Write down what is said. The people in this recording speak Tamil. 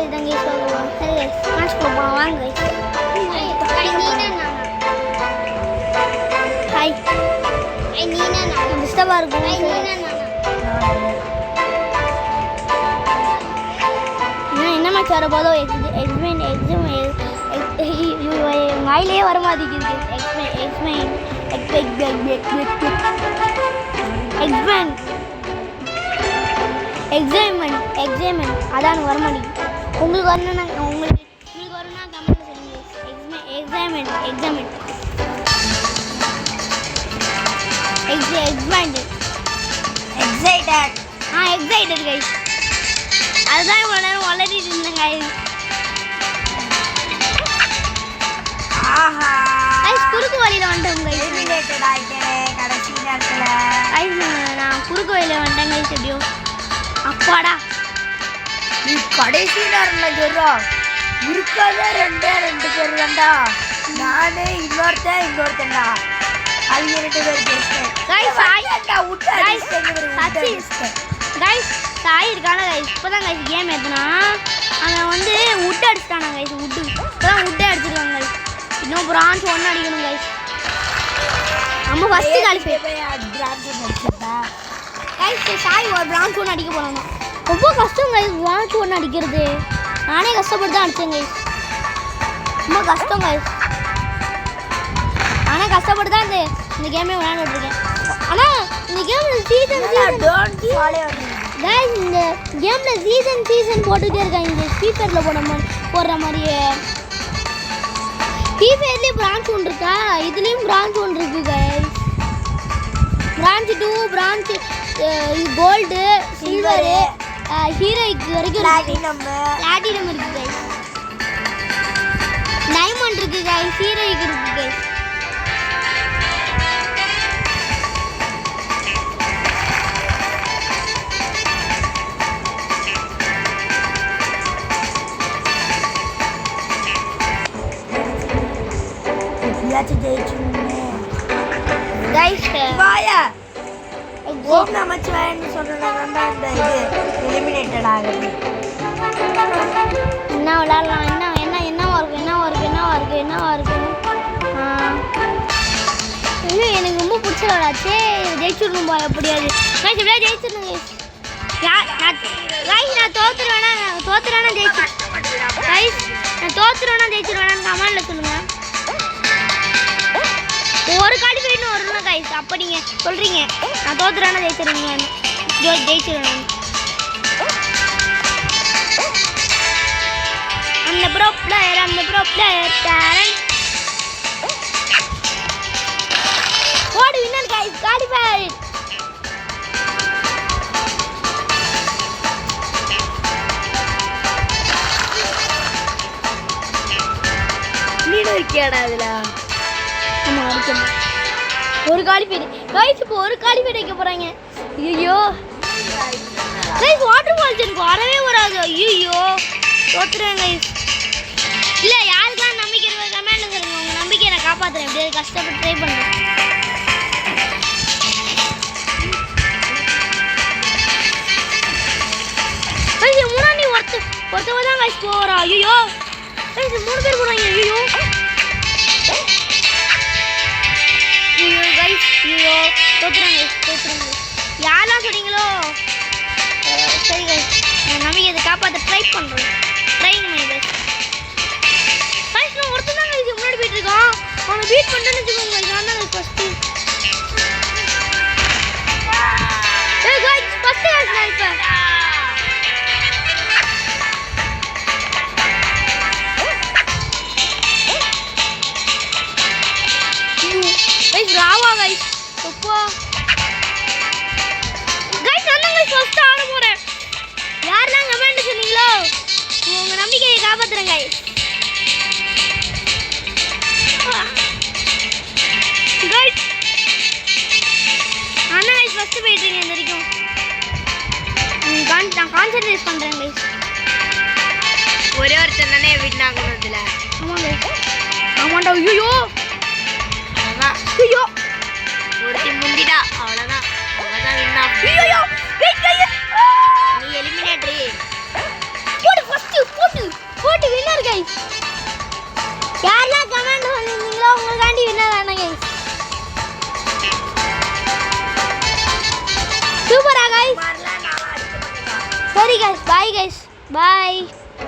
இதுதான் கைஸ் பார்க்கலாம். சரி கைஸ் மேட்ச்க்குள்ள போகலாம் வாங்க கைஸ். ஹாய் டிஸ்டர்பாக இருக்கும். என்ன மேட்ச் வர போதோ வாயிலே வர மாதிரிக்குது. எக்ஸாமெண்ட் அதான் வர மாட்டேங்குது. உங்களுக்கு வரணும்னா உங்களுக்கு வரணும்னா கமெண்ட்ல சொல்லுங்க. எக்ஸாமெண்ட் எக்ஸைட்டட் கைஸ். அதுதான் இவ்வளோ நேரம் வளரிட்டு இருந்தேன் கைஸ். குறுக்கு வழியில் வந்துட்டேன் கைஸ். எலிமினேட்டட் ஆயிட்டேன் கடைசி நேரத்துல. கைஸ் நான் குறுக்கு வழியில் வந்துட்டேன் கைஸ். எப்படியோ அப்பாடா நீ கடைசி நேரம்ல சொல்றோம் இருக்காதே ரெண்டு பேர் தான்டா. நானே இன்னொருத்தன்டா. அவங்க 2 பேர் பேசிட்டேன் சாய் இருக்கான கைஸ். இப்போதான் கைஸ் கேம் ஏற்றுனா அவன் வந்து உட்டு அடிச்சிட்டானா கைஸ். இப்போதான் உட்டே அடிச்சிருக்காங்க கைஸ். இன்னும் பிரான்ச் 1 அடிக்கணும் கைஸ். நம்ம ஃபஸ்ட்டு காலிஃபை கைஸ். சாய் ஒரு பிரான்ச் 1 அடிக்க போகிறாங்க. ரொம்ப கஷ்டம் கைஸ் பிரான்ச் 1 அடிக்கிறது. நானே கஷ்டப்பட்டு தான் அடித்தேன் கைஸ். ரொம்ப கஷ்டம் கைஸ். நானே கஷ்டப்பட்டு தான் இந்த கேமே விளையாண்டுருக்கேன். ஆனால் இந்த கேமில் சீசன் கைஸ் இந்த கேமில் சீசன் போட்டுகிட்டே இருக்காங்க. இந்த ஸ்பீக்கரில் போடுற மாதிரியே ஃப்ரீஃபயர்லேயும் பிரான்ச் 1 இருக்கா, இதுலேயும் பிரான்ச் 1 இருக்குது guys. Bronze 2 bronze gold silver heroic வரைக்கும் பிளாட்டினம் இருக்குது கைஸ். டைமண்ட் இருக்குது கைஸ். ஹீரோய்க்கு இருக்குது கைஸ். கைஸ் வாயா ஓம் நமச்சிவாயன்னு சொன்னதாண்டா இந்த இது எலிமினேட்டட் ஆகுது. என்ன விளையாடலாம்? என்னவா இருக்கு? ஐயோ எனக்கு ரொம்ப பிடிச்ச விளையாச்சே. ஜெயிச்சிடணும் போய் எப்படியாது கைஸ். எப்படியா ஜெயிச்சிடணும் கைஸ். நான் தோத்துருவேனா ஜெயிச்சிருவேன் கைஸ். நான் தோத்துருவேனா ஜெயிச்சிருவேனான்னு கமெண்ட்ல சொல்லுங்க. ஒரு காடி போயிட்டு வரணும் கைஸ். அப்போ நீங்கள் சொல்கிறீங்க நான் தோத்துறானா ஜெயிச்சிருவேன். அந்த ப்ரோ பிளேயர் டேலண்ட் ஓடு வின்னர் கைஸ். காடி போய் நீனும் இருக்கியாடா அதில்? ஆமாம் அடிக்கணும். ஒரு காலி பேர் கைஸ். இப்போ ஒரு காலி பேர் வைக்க போகிறாங்க. ஐயோ கைஸ் வாட்டர் ஃபால்ஸ் எனக்கு வரவே வராது. ஐயோ தோத்துறேன் கைஸ். இல்லை யாருக்கெல்லாம் நம்பிக்கை இருக்க கமெண்ட்ல சொல்லுங்க. உங்கள் நம்பிக்கையை நான் காப்பாற்றுறேன். எப்படியாவது கஷ்டப்பட்டு ட்ரை பண்ணுறேன். கைஸ் முன்னாடி ஒருத்தவ தான் கைஸ் போகிறா. ஐயோ கைஸ் 3 பேர் போகிறாங்க. ஐயோ தோத்துறாங்க. யாரெல்லாம் சொன்னீங்களோ சரி கைஸ். நான் நம்பிக்கை இதை காப்பாற்ற ட்ரை பண்ணுறேன். Trying my best guys. நான் ஒருத்தர் தான் கைஸ் முன்னாடி போயிட்டு இருக்கான். அவனை பீட் பண்ணிட்டேன்னு வச்சுக்கோங்க கைஸ். நான் தான் ஃபஸ்ட்டு கைஸ் நான் இப்போ கைஸ் ராவா கைஸ். அப்பா கைஸ் நான் கைஸ் ஃபர்ஸ்ட் ஆட போறேன். யாரெல்லாம் கமெண்ட் சொன்னீங்களோ உங்க நம்பிக்கையை காப்பாத்துறேன் கைஸ். கைஸ் நான் கைஸ் ஃபர்ஸ்ட் போயிட்டு இருக்கேன். இந்த வரைக்கும் நான் கான்சென்ட்ரேட் பண்றேன் கைஸ். ஒரே ஒருத்தன் தானே வின் ஆகணும் இதுல. ஆமாண்டா. ஐயோ ஐயோ ஒருத்தி முந்திடா அவ்வளோதான். அவதான் வின் ஆகும். ஐயோ நீ எலிமினேட்டரி போடு ஃபர்ஸ்ட் போடு guys. சரி guys, bye guys. Bye.